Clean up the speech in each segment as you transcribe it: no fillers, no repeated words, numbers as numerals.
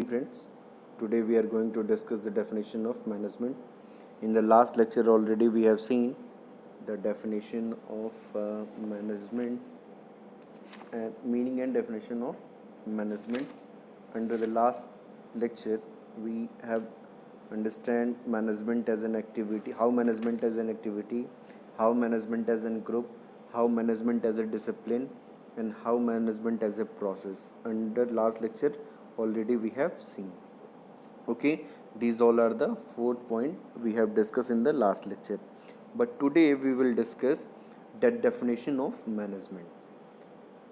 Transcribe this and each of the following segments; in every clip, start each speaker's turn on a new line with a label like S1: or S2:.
S1: evening, friends. Today we are going to discuss the definition of management. In the last lecture already we have seen the definition of management and meaning and definition of management. Under the last lecture we have understand management as an activity, how management as an activity, how management as a group, how management as a discipline, and how management as a process. Under last lecture already we have seen. Okay, these all are the 4 points we have discussed in the last lecture, but today we will discuss that definition of management.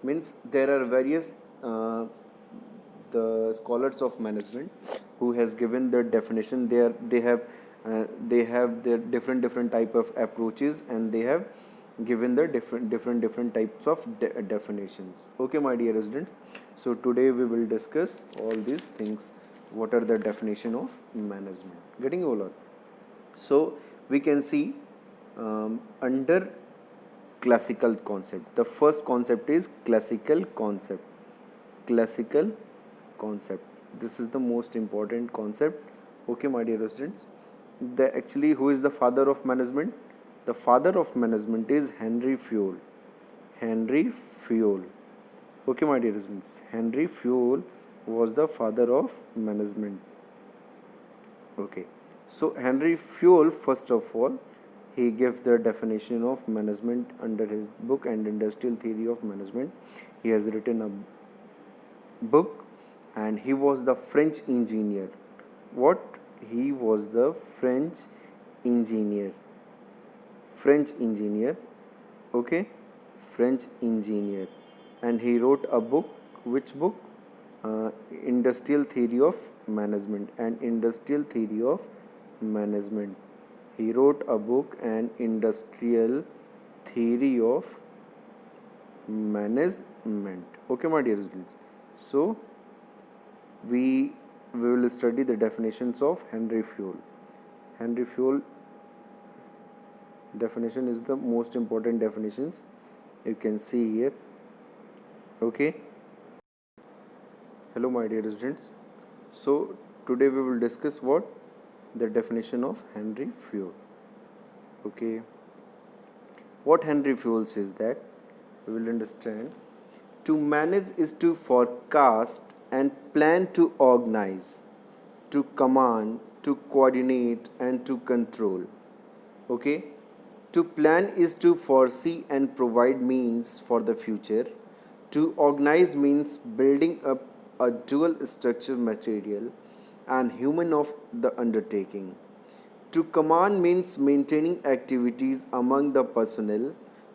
S1: Means there are various the scholars of management who has given the definition. They have their different type of approaches, and they have given the different types of definitions. Okay, my dear residents, so today we will discuss all these things. What are the definition of management? Getting all out. So we can see under classical concept, the first concept is classical concept. Classical concept, this is the most important concept. Okay, my dear residents, actually who is the father of management? The father of management is Henry Fayol. Henry Fayol. Okay, my dear residents, Henry Fayol was the father of management. Okay, so Henry Fayol, first of all, he gave the definition of management under his book and Industrial Theory of Management. He has written a book, and he was the French engineer. What? He was the French engineer. French engineer. Okay, French engineer, and he wrote a book. Which book? Industrial Theory of Management. And Industrial Theory of Management. He wrote a book, an Industrial Theory of Management. Okay, my dear students. So we will study the definitions of Henry Fayol. Henry Fayol definition is the most important definitions. You can see here. Okay. Hello, my dear students. So today we will discuss what? The definition of Henry Fayol. Okay. What Henry Fayol says that we will understand. To manage is to forecast and plan, to organize, to command, to coordinate, and to control. Okay. To plan is to foresee and provide means for the future. To organize means building up a dual structure material and human of the undertaking. To command means maintaining activities among the personnel.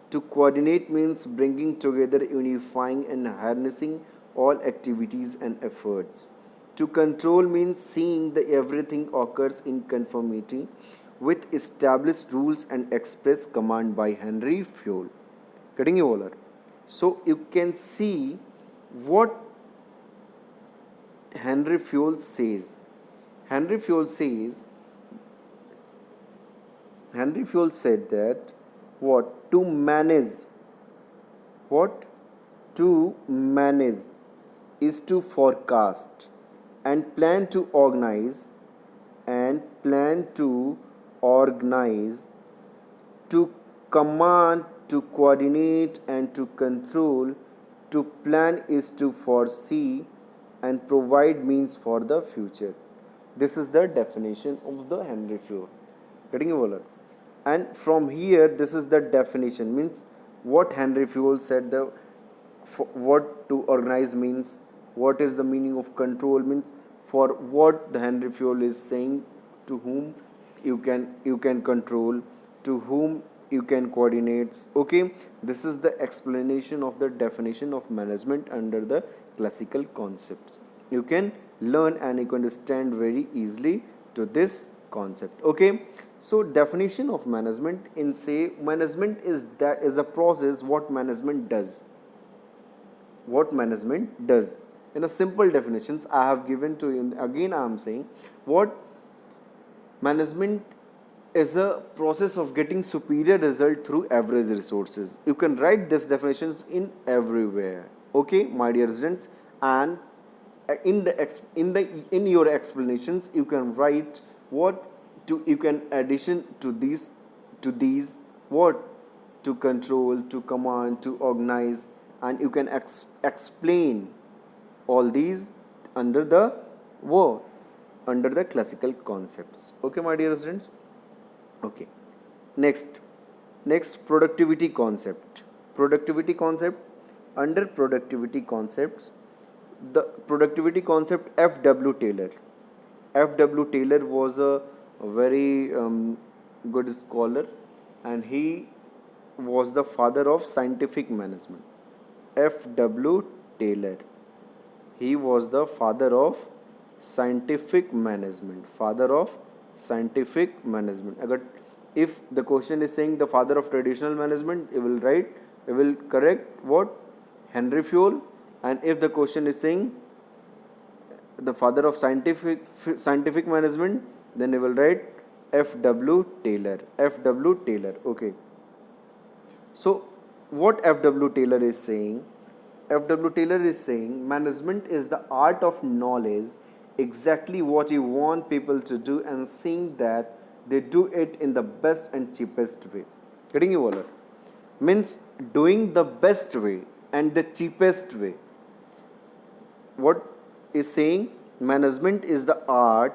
S1: To coordinate means bringing together, unifying, and harnessing all activities and efforts. To control means seeing that everything occurs in conformity with established rules and express command by Henry Fayol. Getting you all? So you can see what Henry Fayol says. Henry Fayol said that what? To manage. What? To manage is to forecast, and plan to organize, and plan to organize, to command, to coordinate, and to control. To plan is to foresee and provide means for the future. This is the definition of the Henry Fayol. Getting you? And from here, this is the definition. Means what Henry Fayol said, the what to organize means, what is the meaning of control means, for what the Henry Fayol is saying, to whom you can control, to whom you can coordinate. Okay, this is the explanation of the definition of management under the classical concepts. You can learn and you can understand very easily to this concept. Okay, so definition of management in say management is a process. What management does? What management does? In a simple definitions I have given to you. Again I am saying what management is a process of getting superior result through average resources. You can write these definitions in everywhere. Okay, my dear students, and in your explanations you can write what to, you can addition to these what, to control, to command, to organize, and you can explain all these under the what, under the classical concepts. Okay, my dear students. Okay, next productivity concept. Productivity concept, under productivity concepts, the productivity concept, F.W. Taylor. F.W. Taylor was a very good scholar, and he was the father of scientific management. F.W. Taylor. He was the father of scientific management. Father of scientific management. अगर if the question is saying the father of traditional management, you will write, you will correct what, Henry Fayol. And if the question is saying the father of scientific management, then you will write F.W. Taylor. F.W. Taylor. Okay. So what F.W. Taylor is saying? F.W. Taylor is saying management is the art of knowledge exactly what you want people to do and seeing that they do it in the best and cheapest way. Getting you all? Means doing the best way and the cheapest way. What is saying? Management is the art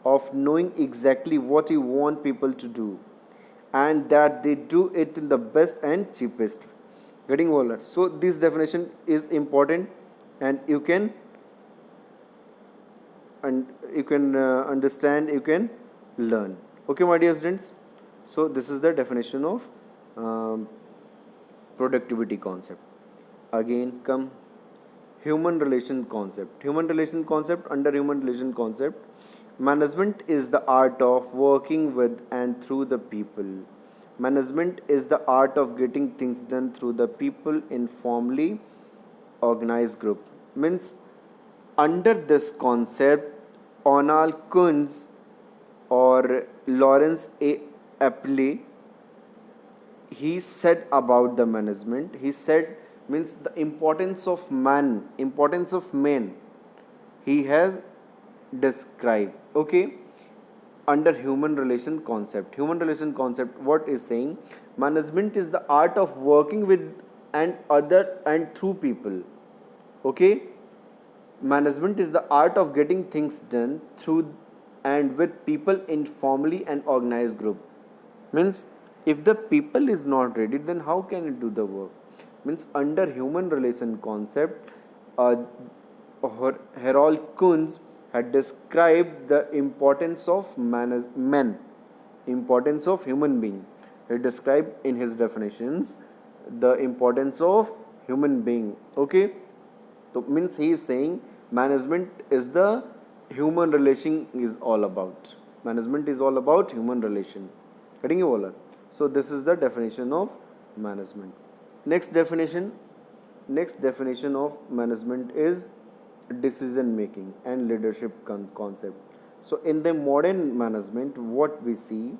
S1: of knowing exactly what you want people to do and that they do it in the best and cheapest. Getting all that? So this definition is important, and you can understand, you can learn. Okay, my dear students. So this is the definition of productivity concept. Again come human relation concept. Human relation concept, under human relation concept, management is the art of working with and through the people. Management is the art of getting things done through the people in formally organized group. Means under this concept, Onal Kunz or Lawrence A. Apley, he said about the management, he said means the importance of men he has described. Okay, under human relation concept, what is saying? Management is the art of working with and other and through people. Okay, management is the art of getting things done through and with people in formally and organized group. Means if the people is not ready, then how can it do the work? Means under human relation concept, Harold Kunz had described the importance of importance of human being. He described in his definitions the importance of human being. Okay, so means he is saying management is the human relation is all about. Management is all about human relation. Getting you all? So this is the definition of management. Next definition of management is decision making and leadership concept. So in the modern management, what we see,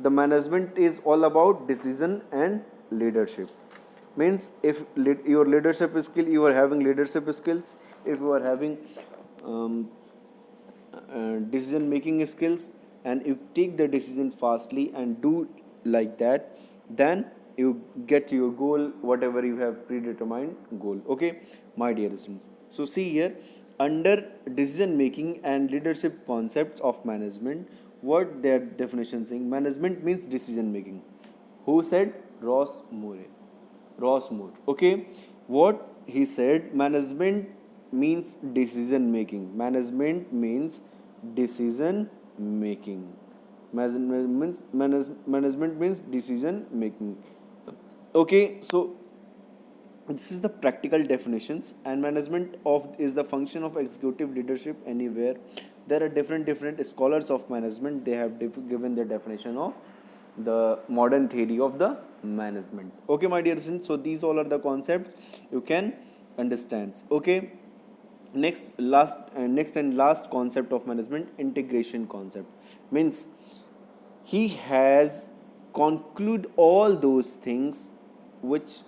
S1: the management is all about decision and leadership. Means if your leadership skill, you are having leadership skills, if you are having decision making skills, and you take the decision fastly and do like that, then you get your goal, whatever you have predetermined goal. Okay, my dear students. So see here, under decision making and leadership concepts of management, what their definition saying? Management means decision making. Who said? Ross Moore. Okay, what he said? Management means decision making. Management means decision making. Management means decision making. Okay, so this is the practical definitions, and management of is the function of executive leadership anywhere. There are different scholars of management. They have given the definition of the modern theory of the management. Okay, my dear students. So these all are the concepts you can understand. Okay. Next and last concept of management, integration concept. Means he has conclude all those things which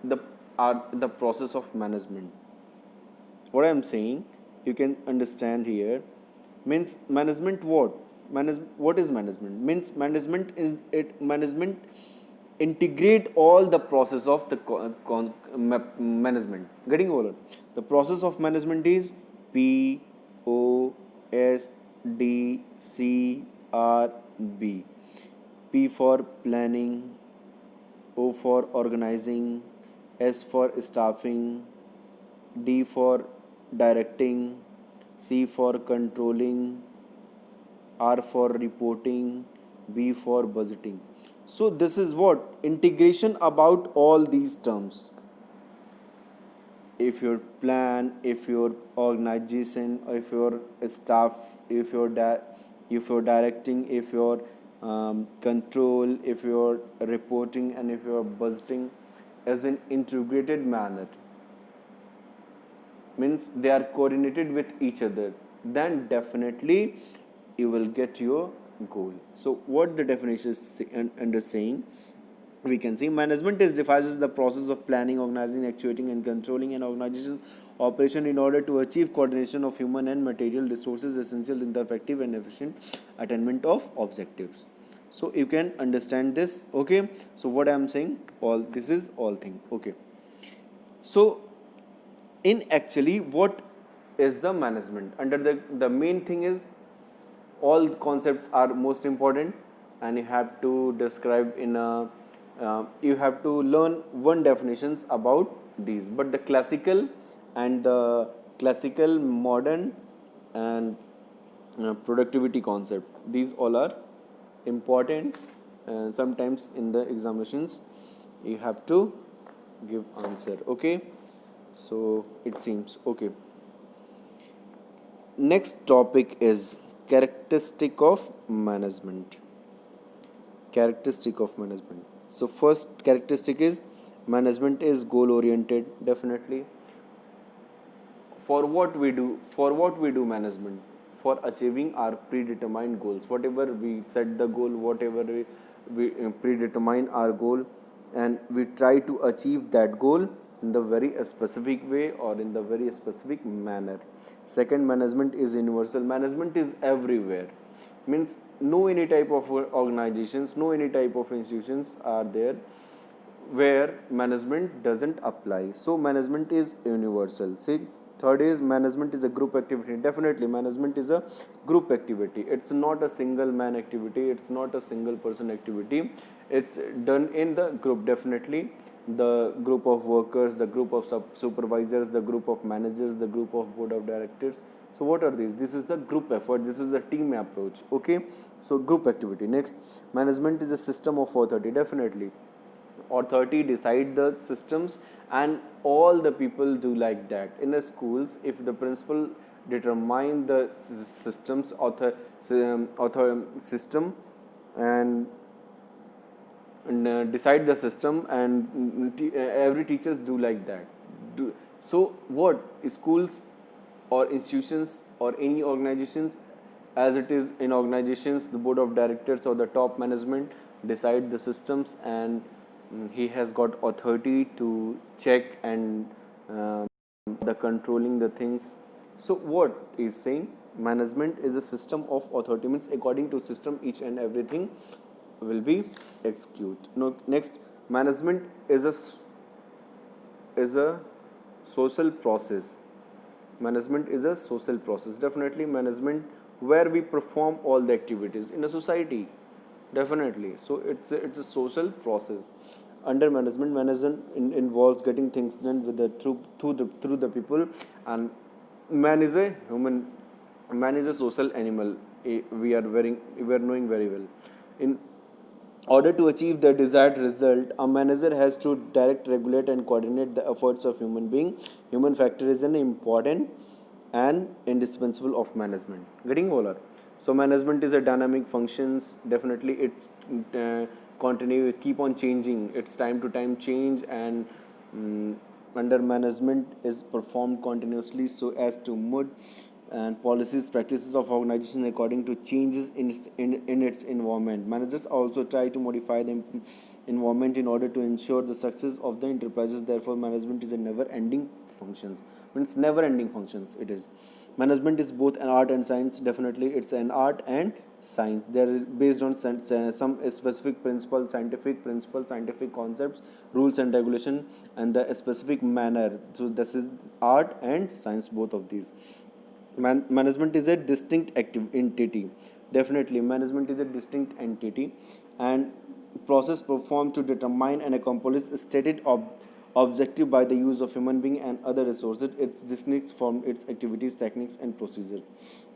S1: the are the process of management. What I'm saying, you can understand here, means management what? What is management? Means management integrate all the process of the management. Getting over. The process of management is POSDCRB. P for planning, O for organizing, S for staffing, D for directing, C for controlling, R for reporting, B for budgeting. So this is what integration about all these terms. If your plan, if your organization, if your staff, if your directing, if your control, if you're reporting, and if you're budgeting as an integrated manner, means they are coordinated with each other, then definitely you will get your goal. So what the definition is under saying, we can see management is defined as the process of planning, organizing, actuating, and controlling an organization's operation in order to achieve coordination of human and material resources essential in the effective and efficient attainment of objectives. So you can understand this. Okay, so what I am saying, all this is all thing. Okay, so in actually what is the management? Under the main thing is all concepts are most important, and you have to describe in a you have to learn one definitions about these, but the classical and the classical, modern, and productivity concept, these all are important, and sometimes in the examinations you have to give answer. Okay, so it seems okay. Next topic is characteristic of management. Characteristic of management. So first characteristic is management is goal oriented. Definitely, for what we do management, for achieving our predetermined goals. Whatever we set the goal, whatever we predetermine our goal, and we try to achieve that goal in the very specific way or in the very specific manner. Second, management is universal. Management is everywhere, means no any type of organizations, no any type of institutions are there where management doesn't apply. So management is universal. See, third is management is a group activity. Definitely management is a group activity. It's not a single man activity, it's not a single person activity, it's done in the group. Definitely the group of workers, the group of supervisors, the group of managers, the group of board of directors. So what are these? This is the group effort, this is the team approach. Okay, so group activity. Next, management is a system of authority. Definitely authority decide the systems, and all the people do like that. In the schools, if the principal determine the systems author system, and decide the system, and every teachers do like that. So what schools or institutions or any organizations, as it is in organizations, the board of directors or the top management decide the systems, and he has got authority to check and the controlling the things. So what is saying, management is a system of authority, means according to system each and everything will be executed. No, next, management is a social process. Management is a social process. Definitely management where we perform all the activities in a society. Definitely, so it's a social process. Under management involves getting things done with the through the people, and man is a human, man is a social animal. We are knowing very well. In order to achieve the desired result, a manager has to direct, regulate, and coordinate the efforts of human being. Human factor is an important and indispensable of management. Getting over. So management is a dynamic functions. Definitely, it's continue, keep on changing. It's time to time change, and under management is performed continuously so as to mood and policies, practices of organization according to changes in its environment. Managers also try to modify the environment in order to ensure the success of the enterprises. Therefore, management is a never-ending functions. Means never-ending functions. It is. Management is both an art and science. Definitely, it's an art and science. They are based on some specific principles, scientific concepts, rules and regulation, and the specific manner. So this is art and science, both of these. Management is a distinct active entity. Definitely, management is a distinct entity, and process performed to determine and accomplish a stated objective by the use of human being and other resources. It's distinct from its activities, techniques, and procedure.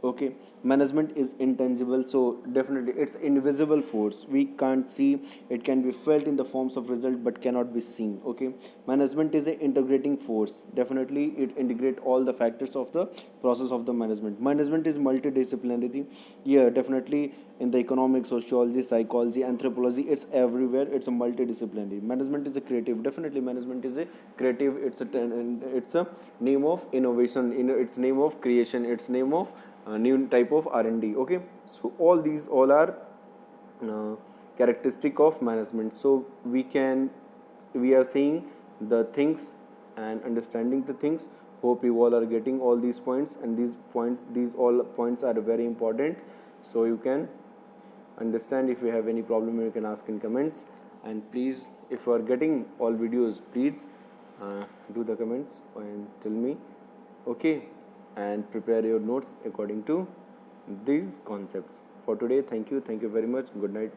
S1: Okay, management is intangible, so definitely it's invisible force. We can't see it, can be felt in the forms of result but cannot be seen. Okay, management is a integrating force. Definitely, it integrate all the factors of the process of the management. Management is multidisciplinary. Yeah, definitely in the economics, sociology, psychology, anthropology, it's everywhere. It's a multidisciplinary. Management is a creative. Definitely, management is a creative. It's a name of innovation. It's name of creation. It's name of new type of R&D. Okay, so all are uh, characteristic of management. So we are seeing the things and understanding the things. Hope you all are getting all these points, and these all points are very important, so you can understand. If you have any problem, you can ask in comments. And please, if you are getting all videos, please do the comments and tell me. Okay, and prepare your notes according to these concepts. For today, thank you very much. Good night.